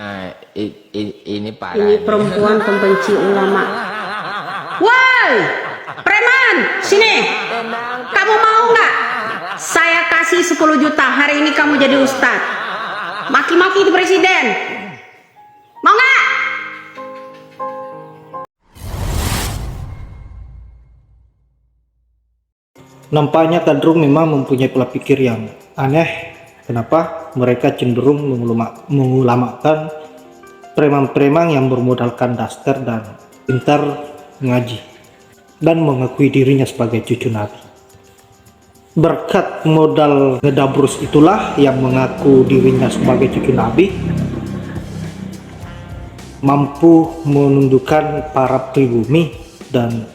Ini parah. Ini perempuan pembenci ulama. Woi, preman, sini. Kamu mau nggak? Saya kasih 10 juta. Hari ini kamu jadi ustadz. Maki-maki itu presiden. Mau nggak? Nampaknya Kadrun memang mempunyai pola pikir yang aneh. Kenapa mereka cenderung mengulamakan preman-preman yang bermodalkan daster dan pintar mengaji dan mengakui dirinya sebagai cucu Nabi. Berkat modal ngedabrus itulah yang mengaku dirinya sebagai cucu Nabi mampu menundukkan para pribumi dan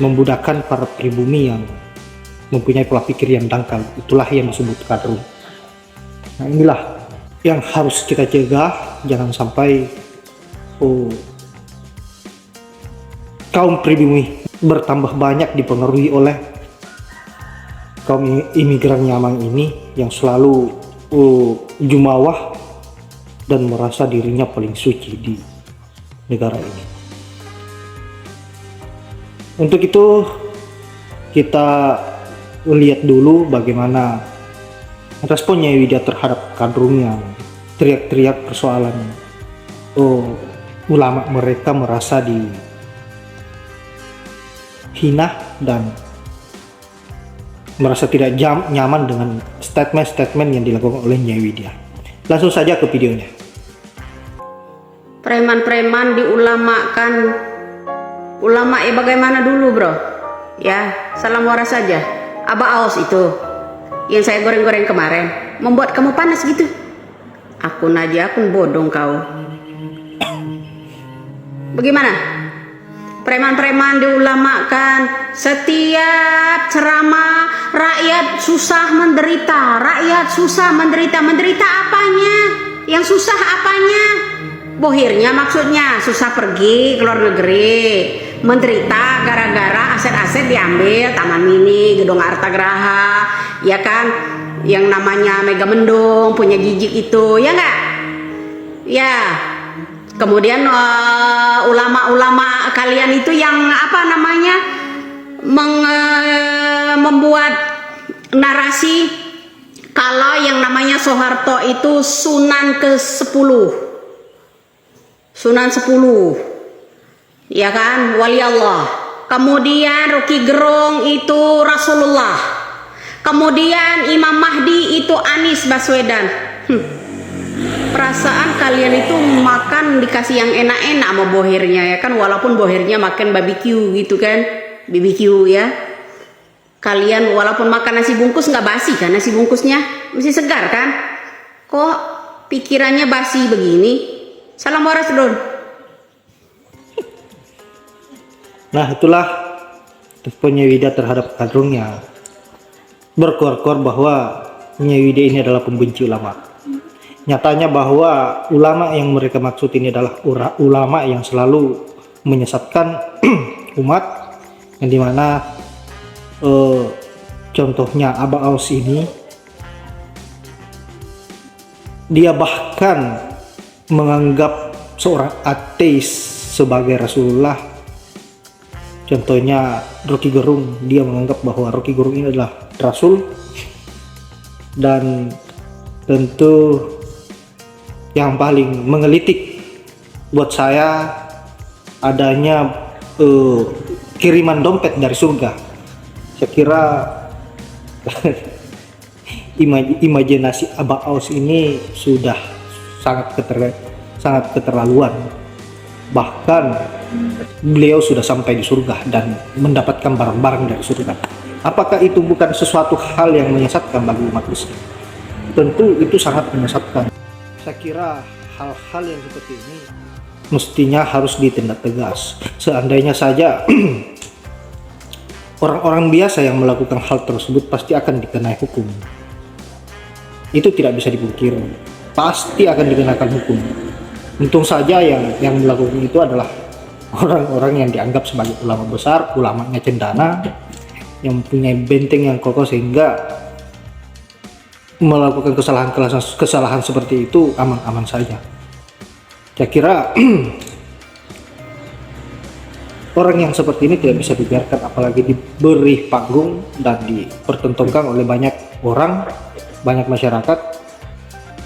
membudakkan para pribumi yang mempunyai pola pikir yang dangkal. Itulah yang disebut Kadrun. Nah, inilah yang harus kita jaga, jangan sampai kaum pribumi bertambah banyak dipengaruhi oleh kaum imigran Yaman ini yang selalu jumawah dan merasa dirinya paling suci di negara ini. Untuk itu kita lihat dulu bagaimana responnya Widya terhadap Kadrun yang teriak-teriak persoalan ulama mereka merasa dihina dan merasa tidak nyaman dengan statement-statement yang dilakukan oleh Nyai Widya. Langsung saja ke videonya. Preman-preman diulamakan. Ulama bagaimana dulu bro? Ya, salam waras saja. Aba Aus itu yang saya goreng-goreng kemarin membuat kamu panas gitu. Akun bodong kau. Bagaimana? Preman-preman diulamakan. Setiap ceramah rakyat susah menderita. Rakyat susah menderita. Menderita apanya? Yang susah apanya? Bohirnya maksudnya susah pergi ke luar negeri. Menderita gara-gara aset-aset diambil, Taman Mini, Gedung Artagraha, ya kan, yang namanya Mega Mendung punya Jijik itu, ya enggak? Ya. Kemudian ulama-ulama kalian itu yang apa namanya membuat narasi kalau yang namanya Soeharto itu Sunan ke-10. Sunan 10. Ya kan, wali Allah. Kemudian Rocky Gerung itu Rasulullah. Kemudian Imam Mahdi itu Anies Baswedan. Perasaan kalian itu makan dikasih yang enak-enak sama bohirnya ya kan, walaupun bohirnya makan BBQ gitu kan, BBQ ya. Kalian walaupun makan nasi bungkus nggak basi kan, nasi bungkusnya masih segar kan. Kok pikirannya basi begini? Salam waras Don. Nah, itulah responnya Widya terhadap Kadrun yang berkor-kor bahwa Nyai Widya ini adalah pembenci ulama. Nyatanya bahwa ulama yang mereka maksud ini adalah ulama yang selalu menyesatkan umat, yang dimana contohnya Aba Aus ini, dia bahkan menganggap seorang ateis sebagai Rasulullah. Contohnya Rocky Gerung, dia menganggap bahwa Rocky Gerung ini adalah Rasul. Dan tentu yang paling menggelitik buat saya adanya kiriman dompet dari surga. Saya kira imajinasi Aba Aus ini sudah sangat keterlaluan. Bahkan beliau sudah sampai di surga dan mendapatkan barang-barang dari surga. Apakah itu bukan sesuatu hal yang menyesatkan bagi umat Islam? Tentu itu sangat menyesatkan. Saya kira hal-hal yang seperti ini mestinya harus ditindak tegas. Seandainya saja orang-orang biasa yang melakukan hal tersebut pasti akan dikenai hukum. Itu tidak bisa dipungkiri. Pasti akan dikenakan hukum. Untung saja yang melakukan itu adalah orang-orang yang dianggap sebagai ulama besar, ulamanya cendana, yang mempunyai benteng yang kokoh sehingga melakukan kesalahan seperti itu aman-aman saja. Saya kira orang yang seperti ini tidak bisa dibiarkan, apalagi diberi panggung dan dipertontonkan oleh banyak orang, banyak masyarakat,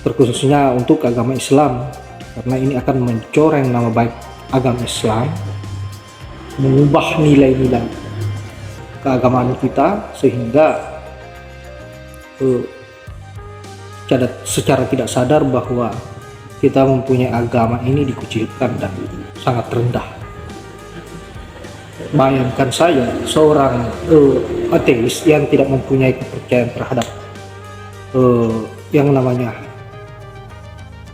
terkhususnya untuk agama Islam, karena ini akan mencoreng nama baik agama Islam, mengubah nilai-nilai keagamaan kita, sehingga secara tidak sadar bahwa kita mempunyai agama ini dikucilkan dan sangat rendah. Bayangkan saya seorang ateis yang tidak mempunyai kepercayaan terhadap yang namanya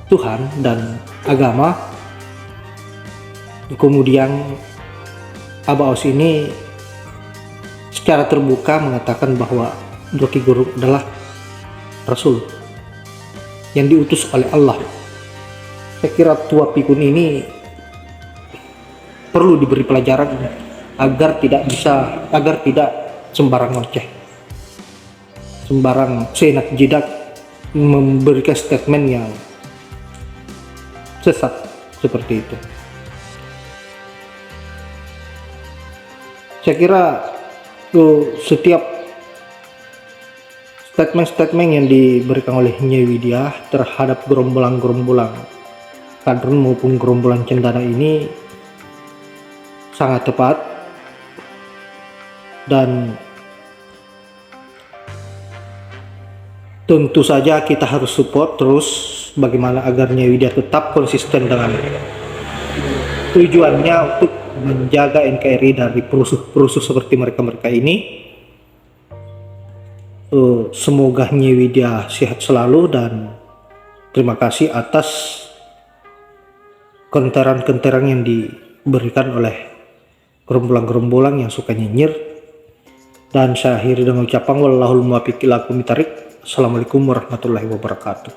Tuhan dan agama, kemudian Aba Aus ini secara terbuka mengatakan bahwa Rocky Gerung adalah Rasul yang diutus oleh Allah. Saya kira tua pikun ini perlu diberi pelajaran agar tidak sembarang ngoceh, sembarang seenak jidat memberikan statement yang sesat seperti itu. Saya kira setiap statement-statement yang diberikan oleh Nyai Widya terhadap gerombolan-gerombolan kadrun maupun gerombolan cendana ini sangat tepat, dan tentu saja kita harus support terus bagaimana agar Nyai Widya tetap konsisten dengan tujuannya untuk menjaga NKRI dari perusuh-perusuh seperti mereka-mereka ini. Semoga Nyai Widya sehat selalu, dan terima kasih atas kenteran-kenteran yang diberikan oleh gerombolan-gerombolan yang suka nyinyir. Dan saya akhiri dengan ucapan wallahul muwaffiq ila aqwamit thoriq. Assalamualaikum warahmatullahi wabarakatuh.